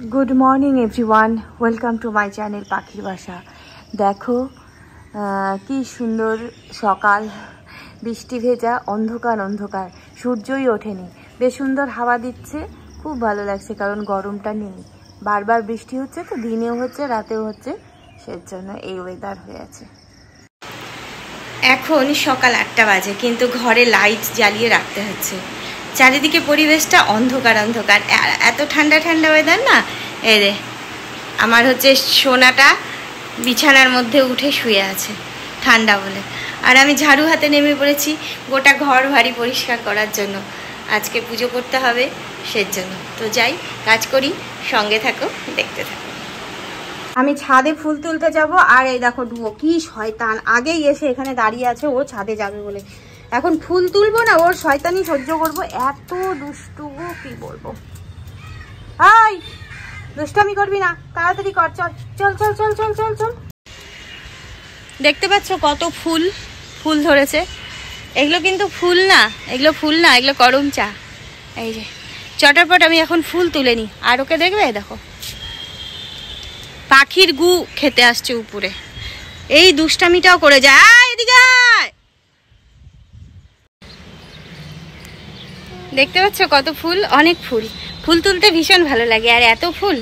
Good morning everyone welcome to my channel Pakhir Basa. देखो कि सुंदर सकाल बिस्टी भेजा अंधकार अंधकार सूर्यई ओठेनी बेश सुंदर हावा दिच्छे खूब भालो लागछे कारण गरमटा नेই बार बार बिस्टी होच्छे तो दिनेও হচ্ছে রাতেও হচ্ছে সেজন্য এই ওয়েদার হয়ে আছে। এখন সকাল 8টা বাজে কিন্তু ঘরে লাইট জ্বালিয়ে রাখতে হচ্ছে। চারিদিকে পরিবেশটা অন্ধকার অন্ধকার এত ঠান্ডা ঠান্ডা ওয়েদার না। এই রে আমার হচ্ছে সোনাটা বিছানার মধ্যে উঠে শুয়ে আছে ঠান্ডা বলে, আর আমি ঝাড়ু হাতে নেমে পড়েছি গোটা ঘর ভারী পরিষ্কার করার জন্য। আজকে পুজো করতে হবে সেজন্য। তো যাই কাজ করি, সঙ্গে থাকো, দেখতে থাকো। আমি ছাদে ফুল তুলতে যাব আর এই দেখো ডুয়ো কি শয়তান আগেই এসে এখানে দাঁড়িয়ে আছে, ও ছাদে যাবে বলে। এখন ফুল তুলবো না, ওর শয়তানি সহ্য করবো, এত দুষ্টু গো কি বলবো। হাই দুষ্টামি করবি না, তাড়াতাড়ি কর, চল চল চল চল চল চল চল। দেখতে পাচ্ছ কত ফুল ফুল ধরেছে। এগুলো কিন্তু ফুল না, এগুলো ফুল না, এগুলো করম চা। এই যে চটারপট আমি এখন ফুল তুলে নিই। আর ওকে দেখবে দেখো পাখির গু খেতে আসছে উপরে, এই দুষ্টামিটাও করে যায়। এদিকে দেখতে পাচ্ছ কত ফুল, অনেক ফুল। ফুল তুলতে ভীষণ ভালো লাগে আর এত ফুল।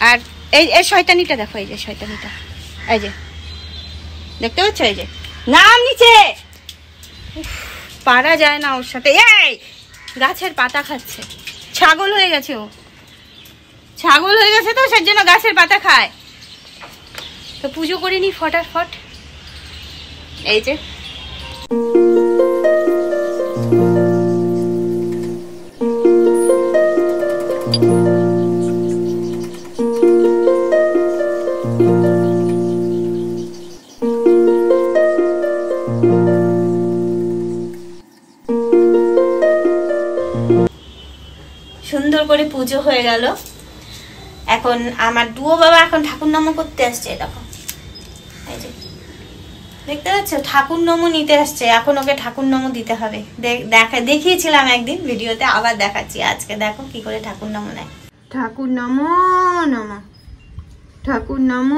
আর এই শয়তানিটা দেখো, এই যে শয়তানিটা, এই যে দেখতে পাচ্ছ, এই যে নাম নিচে, পারা যায় না ওর সাথে। এই গাছের পাতা খাচ্ছে, ছাগল হয়ে গেছে, ও ছাগল হয়ে গেছে তো সেজন্য গাছের পাতা খায়। তো পুজো করে নি ফটাফট। এই যে সুন্দর করে পুজো হয়ে গেল। এখন আমার ডুয়ো বাবা এখন ঠাকুর নাম করতে আসছে। দেখো এই যে দেখতে পাচ্ছ ঠাকুর নম নিতে আসছে। এখন ওকে ঠাকুর নম দিতে হবে। দেখিয়েছিলাম একদিন ভিডিওতে, আবার দেখাচ্ছি আজকে। দেখো কি করে ঠাকুর নম নেয়। ঠাকুর নম নম, ঠাকুর নম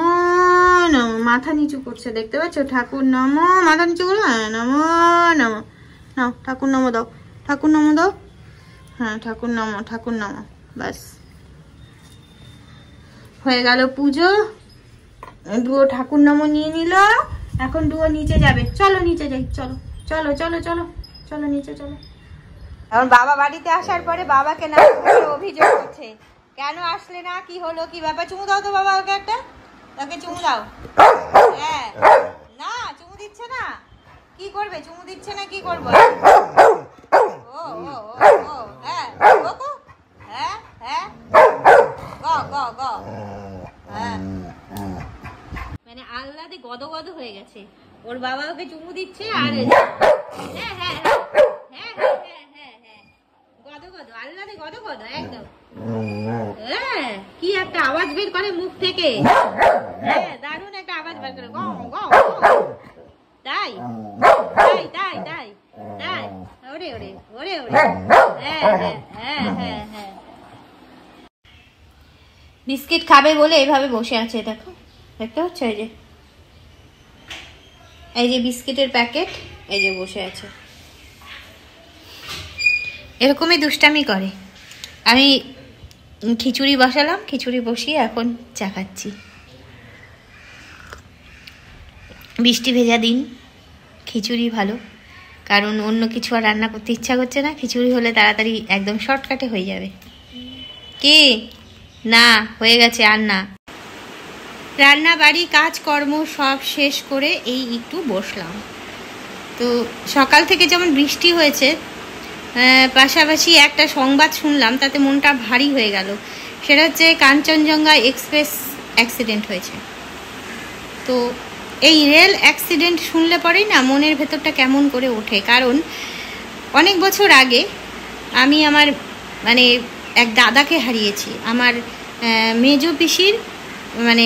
নম, মাথা নিচু করছে দেখতে পাচ্ছ। ঠাকুর নম, মাথা নিচু করো, নম নম, নাও ঠাকুর নম দাও, ঠাকুর নম দাও। হ্যাঁ ঠাকুর নম, ঠাকুর নম, বাস হয়ে গেল পুজো। ডুয়ো ঠাকুর নাম নিয়ে নিল। এখন ডুয়ো নিচে যাবে। চলো নিচে যাই, চলো চলো চলো চলো চলো নিচে চলো। এখন বাবা বাড়িতে আসার পরে বাবাকে না অভিযোগ করছে, কেন আসলে না, কি হলো, কি ব্যাপার। চুমু দাও তো বাবা ওকে একটা, ওকে চুমু দাও। হ্যাঁ না চুমু দিচ্ছে না, কি করবে, চুমু দিচ্ছে না, কি করবো। ও ও ও হ্যাঁ গো, হ্যাঁ হ্যাঁ গ গ গ, হ্যাঁ মানে আল্লাদে গদ গদ হয়ে গেছে। ওর বাবা ওকে চুমু দিচ্ছে আর হ্যাঁ হ্যাঁ হ্যাঁ হ্যাঁ হ্যাঁ হ্যাঁ গদ গদ, আল্লাদে গদ গদ একদম। হ্যাঁ কি একটা আওয়াজ বের করে মুখ থেকে, হ্যাঁ দারুণ একটা আওয়াজ বের করে, গ গ। তাই তাই তাই তাই তাই, ওরে ওরে ওরে ওরে, হ্যাঁ হ্যাঁ হ্যাঁ হ্যাঁ হ্যাঁ। বিস্কিট খাবে বলে এইভাবে বসে আছে, দেখো দেখতে পাচ্ছ, এই যে এই যে বিস্কিটের প্যাকেট, এই যে বসে আছে। এরকমই দুষ্টামি করে। আমি খিচুড়ি বসালাম, খিচুড়ি বসিয়ে এখন চা খাচ্ছি। বৃষ্টি ভেজা দিন, খিচুড়ি ভালো, কারণ অন্য কিছু আর রান্না করতে ইচ্ছা করছে না। খিচুড়ি হলে তাড়াতাড়ি একদম শর্টকাটে হয়ে যাবে। কি না হয়ে গেছে আর না। রান্না বাড়ি কাজকর্ম সব শেষ করে এই একটু বসলাম। তো সকাল থেকে যেমন বৃষ্টি হয়েছে, পাশাপাশি একটা সংবাদ শুনলাম, তাতে মনটা ভারী হয়ে গেল। সেটা হচ্ছে কাঞ্চনজঙ্ঘা এক্সপ্রেস অ্যাক্সিডেন্ট হয়েছে। তো এই রেল অ্যাক্সিডেন্ট শুনলে পরেই না মনের ভেতরটা কেমন করে ওঠে। কারণ অনেক বছর আগে আমি আমার মানে এক দাদাকে হারিয়েছি, আমার মেজো পিসির মানে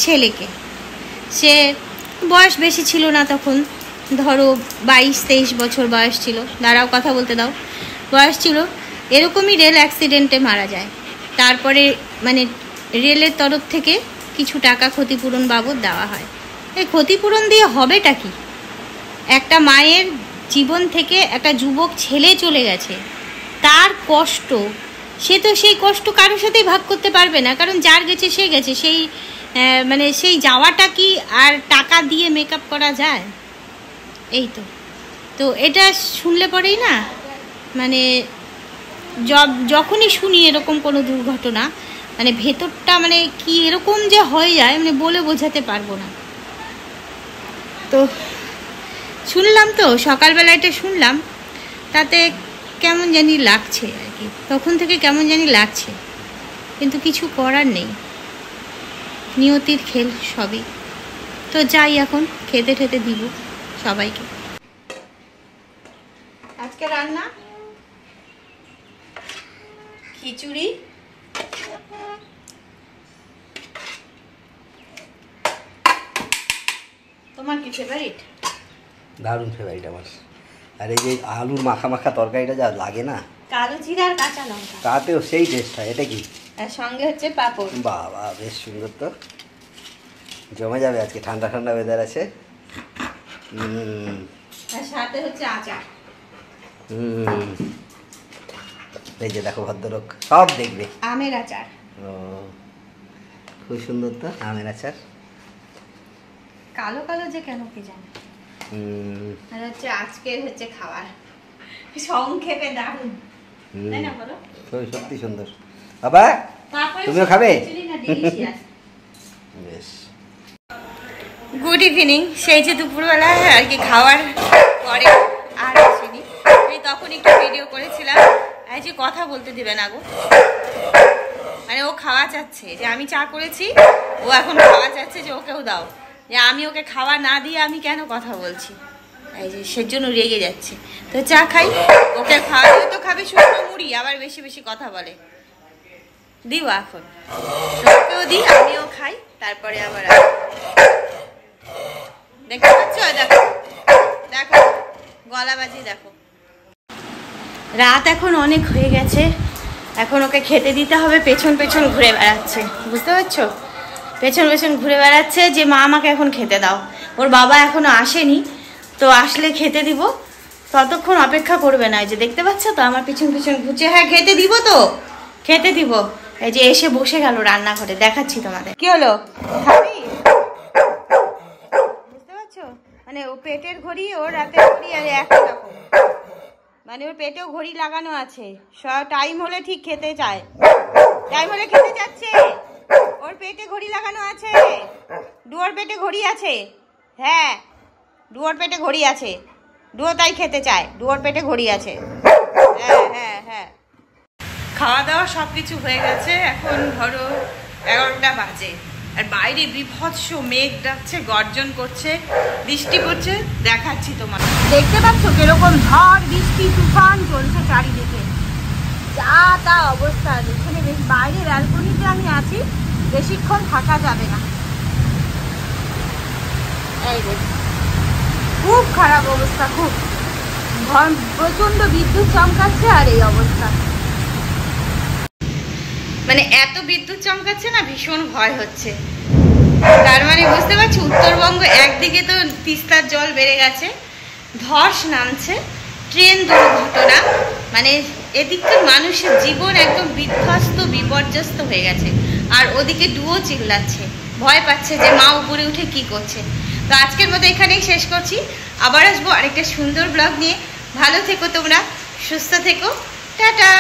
ছেলেকে। সে বয়স বেশি ছিল না তখন, ধরো 22-23 বছর বয়স ছিল। দাঁড়াও কথা বলতে দাও, বয়স ছিল। এরকমই রেল অ্যাক্সিডেন্টে মারা যায়। তারপরে মানে রেলের তরফ থেকে কিছু টাকা ক্ষতিপূরণ বাবদ দেওয়া হয়। এই ক্ষতিপূরণ দিয়ে হবেটা কি? একটা মায়ের জীবন থেকে একটা যুবক ছেলে চলে গেছে, তার কষ্ট, সে তো সেই কষ্ট কারোর সাথেই ভাগ করতে পারবে না, কারণ যার গেছে সে গেছে। সেই মানে সেই যাওয়াটা কি আর টাকা দিয়ে মেকআপ করা যায়? এই তো এটা শুনলে পরেই না মানে যখনই শুনি এরকম কোনো দুর্ঘটনা, মানে ভেতরটা মানে কি এরকম যে হয়ে যায় মানে বলে বোঝাতে পারবো না। তো শুনলাম, তো সকালবেলা এটা শুনলাম, তাতে কেমন জানি লাগছে আর কি, তখন থেকে কেমন জানি লাগছে, কিন্তু কিছু করার নেই, নিয়তির খেল সবই। তো যাই, এখন খেতে ঠেতে দিব সবাইকে। আজকে রান্না খিচুড়ি, তোমার কি ফেভারিট? দারুণ ফেভারিট আমার। আর এই যে আলুর মাখা মাখা তরকারিটা যা লাগে না, কালো জিরা আর কাঁচা লঙ্কা, তাতেও সেই টেস্ট হয়। এটা কি? আর সঙ্গে হচ্ছে পাঁপড়। বাবা বেশ সুন্দর, তো জমে যাবে আজকে, ঠান্ডা ঠান্ডা ওয়েদার আছে। আর সাথে হচ্ছে আচার। এই যে দেখো ভদ্রলোক সব দেখবে। আমের আচার। ও খুব সুন্দর তো আমের আচার। কালো কালো যে কেন কে জানে। আর হচ্ছে আজকে হচ্ছে খাবার সংক্ষেপে দারুণ, তাই না বলো? সত্যি সুন্দর। বাবা তুমিও খাবে? বেশ। Good evening. সেই যে দুপুরবেলা আর কি খাওয়ার পরে আর আসেনি, এই তখন একটু ভিডিও করেছিলাম। এই যে কথা বলতে দেবে না গো, মানে ও খাওয়া চাচ্ছে, যে আমি চা করেছি, ও এখন খাওয়া চাচ্ছে যে ওকেও দাও, যে আমি ওকে খাওয়া না দিয়ে আমি কেন কথা বলছি, এই যে সেজন্য রেগে যাচ্ছে। তো চা খাই, ওকে খাওয়ালে তো খাবে শুকনো মুড়ি, আবার বেশি বেশি কথা বলে। দিও এখন, ওকেও দিই, আমিও খাই, তারপরে আবার দেখতে পাচ্ছ? দেখো দেখো গলা বাজি দেখো। রাত এখন অনেক হয়ে গেছে, এখন ওকে খেতে দিতে হবে। পেছন পেছন ঘুরে বেড়াচ্ছে, বুঝতে পারছো? পেছন পেছন ঘুরে বেড়াচ্ছে যে মা আমাকে এখন খেতে দাও। ওর বাবা এখনো আসেনি, তো আসলে খেতে দিব, ততক্ষণ অপেক্ষা করবে না। এই যে দেখতে পাচ্ছ তো আমার পিছন পিছন ঘুরছে। হ্যাঁ খেতে দিব, তো খেতে দিব। এই যে এসে বসে গেল রান্নাঘরে, দেখাচ্ছি তোমাদের। কি হলো, খাবি? বুঝতে পারছো? মানে ও পেটের ঘড়ি, ওর রাতের ঘড়ি আর একই রকম, মানে ওর পেটেও ঘড়ি লাগানো আছে, টাইম হলে ঠিক খেতে চায়, টাইম হলে খেতে যাচ্ছে। ওর পেটে ঘড়ি লাগানো আছে, ডুয়োর পেটে ঘড়ি আছে। হ্যাঁ ডুয়োর পেটে ঘড়ি আছে, ডুয়ো তাই খেতে চায়, ডুয়োর পেটে ঘড়ি আছে। হ্যাঁ হ্যাঁ হ্যাঁ। খাওয়া দাওয়া সব কিছু হয়ে গেছে, এখন ধরো 11টা বাজে, আর বাইরে বিভৎস মেঘ ডাকছে, গর্জন করছে, বৃষ্টি পড়ছে। দেখাচ্ছি তোমার, দেখতে পাচ্ছ কিরকম ঝড় বৃষ্টি তুফান চলছে চারিদিকে, যা তা অবস্থা। এখানে বেশ বাইরে ব্যালকনিতে আমি আছি, বেশিক্ষণ থাকা যাবে না। এই খুব খারাপ অবস্থা, খুব প্রচন্ড বিদ্যুৎ চমকাচ্ছে, আর এই অবস্থা মানে এত বিদ্যুৎ চমকাচ্ছে না, ভীষণ ভয় হচ্ছে। তার মানে বুঝতে পারছি উত্তরবঙ্গ একদিকে তো তিস্তার জল বেড়ে গেছে, ধস নামছে, ট্রেন দুর্ঘটনা, মানে এদিককার মানুষের জীবন একদম বিধ্বস্ত বিপর্যস্ত হয়ে গেছে। আর ওদিকে ডুয়ো চিল্লাচ্ছে, ভয় পাচ্ছে যে মা উপরে উঠে কি করছে। তো আজকের মতো এখানেই শেষ করছি, আবার আসবো আরেকটা সুন্দর ব্লগ নিয়ে। ভালো থেকো তোমরা, সুস্থ থেকো, টাটা।